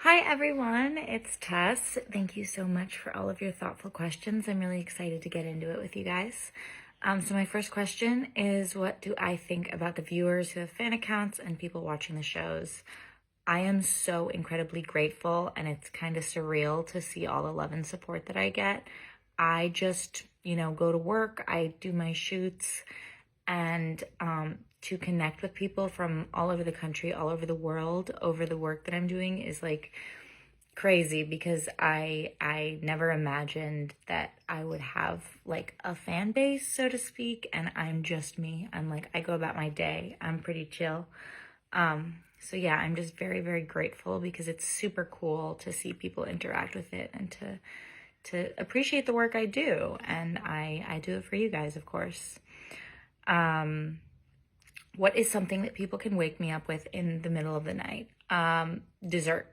Hi everyone, it's Tess. Thank you so much for all of your thoughtful questions. I'm really excited to get into it with you guys. So my first question is, what do I think about the viewers who have fan accounts and people watching the shows? I am so incredibly grateful, and it's kind of surreal to see all the love and support that I get. I just, go to work, I do my shoots, and to connect with people from all over the country, all over the world, over the work that I'm doing is like crazy, because I never imagined that I would have like a fan base, so to speak, and I'm just me. I go about my day. I'm pretty chill. So yeah, I'm just very, very grateful, because it's super cool to see people interact with it and to appreciate the work I do. And I do it for you guys, of course. What is something that people can wake me up with in the middle of the night? Dessert.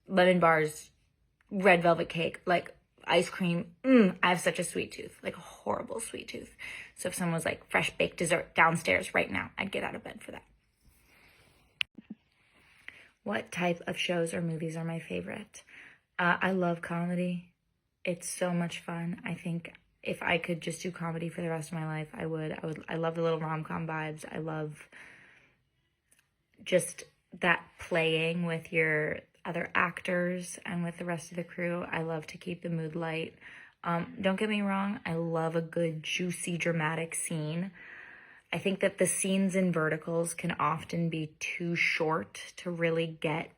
Lemon bars, red velvet cake, like ice cream. I have such a sweet tooth, like a horrible sweet tooth. So if someone was like fresh baked dessert downstairs right now, I'd get out of bed for that. What type of shows or movies are my favorite? I love comedy. It's so much fun. I think if I could just do comedy for the rest of my life, I would. I love the little rom-com vibes. I love just that playing with your other actors and with the rest of the crew. I love to keep the mood light. Don't get me wrong, I love a good, juicy, dramatic scene. I think that the scenes in verticals can often be too short to really get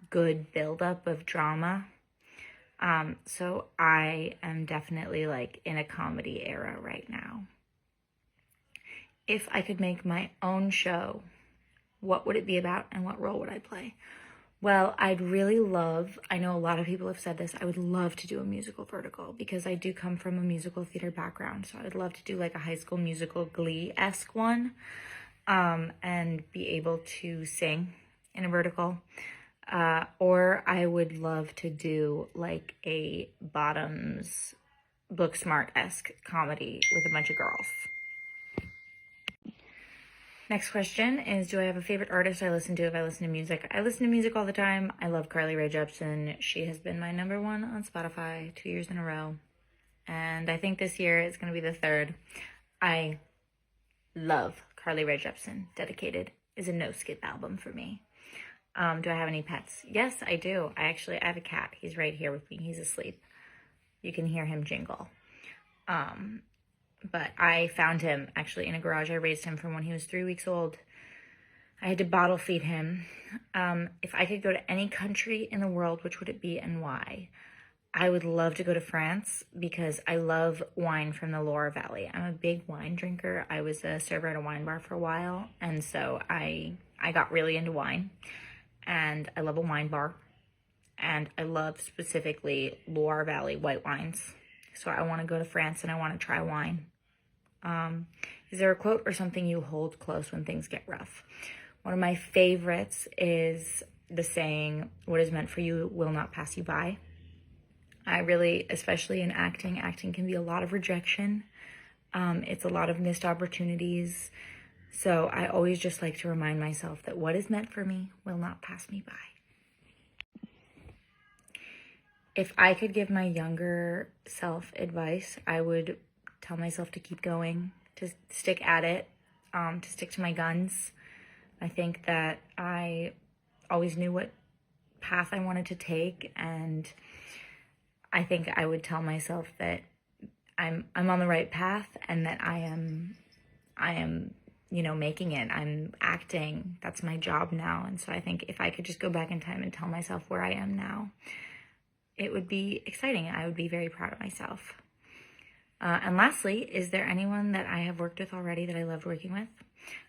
good buildup of drama. So I am definitely like in a comedy era right now. If I could make my own show, what would it be about and what role would I play? Well, I'd really love, I know a lot of people have said this, I would love to do a musical vertical, because I do come from a musical theater background. So I would love to do like a High School Musical Glee-esque one, and be able to sing in a vertical. Or I would love to do like a Bottoms Booksmart-esque comedy with a bunch of girls. Next question is, do I have a favorite artist I listen to if I listen to music? I listen to music all the time. I love Carly Rae Jepsen. She has been my number one on Spotify 2 years in a row. And I think this year is going to be the third. I love Carly Rae Jepsen. Dedicated is a no-skip album for me. Do I have any pets? Yes, I do. I have a cat. He's right here with me. He's asleep. You can hear him jingle. But I found him actually in a garage. I raised him from when he was 3 weeks old. I had to bottle feed him. If I could go to any country in the world, which would it be and why? I would love to go to France, because I love wine from the Loire Valley. I'm a big wine drinker. I was a server at a wine bar for a while, and so I got really into wine. And I love a wine bar. And I love specifically Loire Valley white wines. So I want to go to France and I want to try wine. Is there a quote or something you hold close when things get rough? One of my favorites is the saying, what is meant for you will not pass you by. I really, especially in acting can be a lot of rejection. It's a lot of missed opportunities. So I always just like to remind myself that what is meant for me will not pass me by. If I could give my younger self advice, I would tell myself to keep going, to stick at it, to stick to my guns. I think that I always knew what path I wanted to take, and I think I would tell myself that I'm on the right path, and that I am, making it. I'm acting. That's my job now. And so I think if I could just go back in time and tell myself where I am now, it would be exciting. I would be very proud of myself. And lastly, is there anyone that I have worked with already that I loved working with?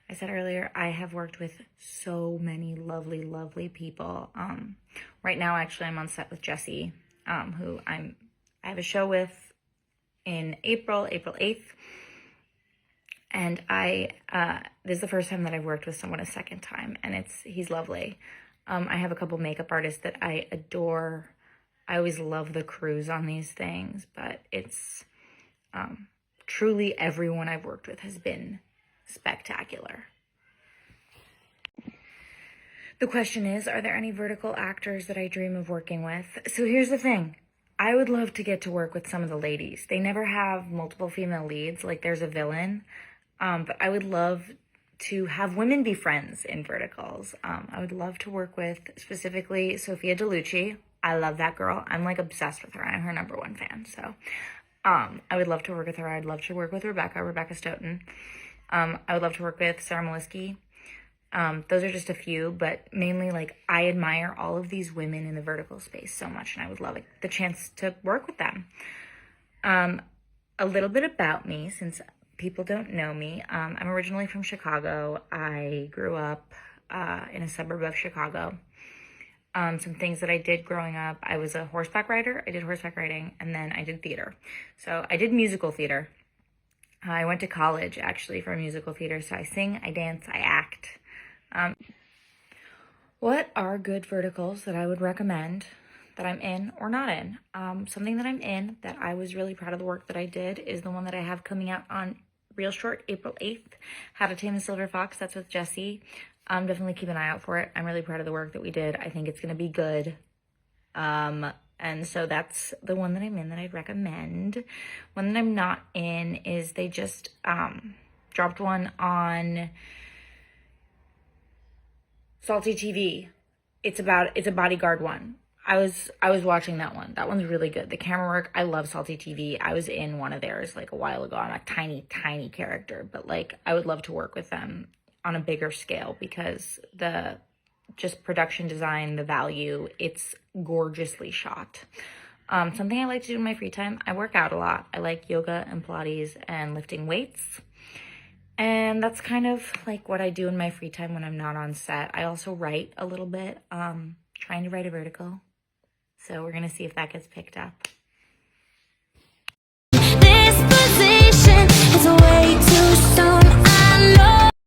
I said earlier, I have worked with so many lovely, lovely people. Right now, actually, I'm on set with Jessie, who I have a show with in April 8th. And this is the first time that I've worked with someone a second time, and he's lovely. I have a couple makeup artists that I adore. I always love the crews on these things, but it's truly everyone I've worked with has been spectacular. The question is, are there any vertical actors that I dream of working with? So here's the thing. I would love to get to work with some of the ladies. They never have multiple female leads, like there's a villain. But I would love to have women be friends in verticals. I would love to work with specifically Sophia DeLucci. I love that girl. I'm like obsessed with her. I'm her #1 fan. So I would love to work with her. I'd love to work with Rebecca Stoughton. I would love to work with Sarah Maliski. Those are just a few, but mainly like I admire all of these women in the vertical space so much, and I would love the chance to work with them. A little bit about me, since people don't know me. I'm originally from Chicago. I grew up in a suburb of Chicago. Some things that I did growing up, I was a horseback rider. I did horseback riding, and then I did theater. So I did musical theater. I went to college actually for musical theater. So I sing, I dance, I act. What are good verticals that I would recommend that I'm in or not in? Something that I'm in that I was really proud of the work that I did is the one that I have coming out on real short, April 8th, How to Tame a Silverfox. That's with Jessie. Definitely keep an eye out for it. I'm really proud of the work that we did. I think it's going to be good. And so that's the one that I'm in that I'd recommend. One that I'm not in is they just dropped one on Salty TV. It's a bodyguard one. I was watching that one. That one's really good. The camera work, I love Salty TV. I was in one of theirs like a while ago. I'm a tiny character, but like I would love to work with them on a bigger scale because the just production design, the value, it's gorgeously shot. Something I like to do in my free time, I work out a lot. I like yoga and Pilates and lifting weights. And that's kind of like what I do in my free time when I'm not on set. I also write a little bit, trying to write a vertical. So we're going to see if that gets picked up.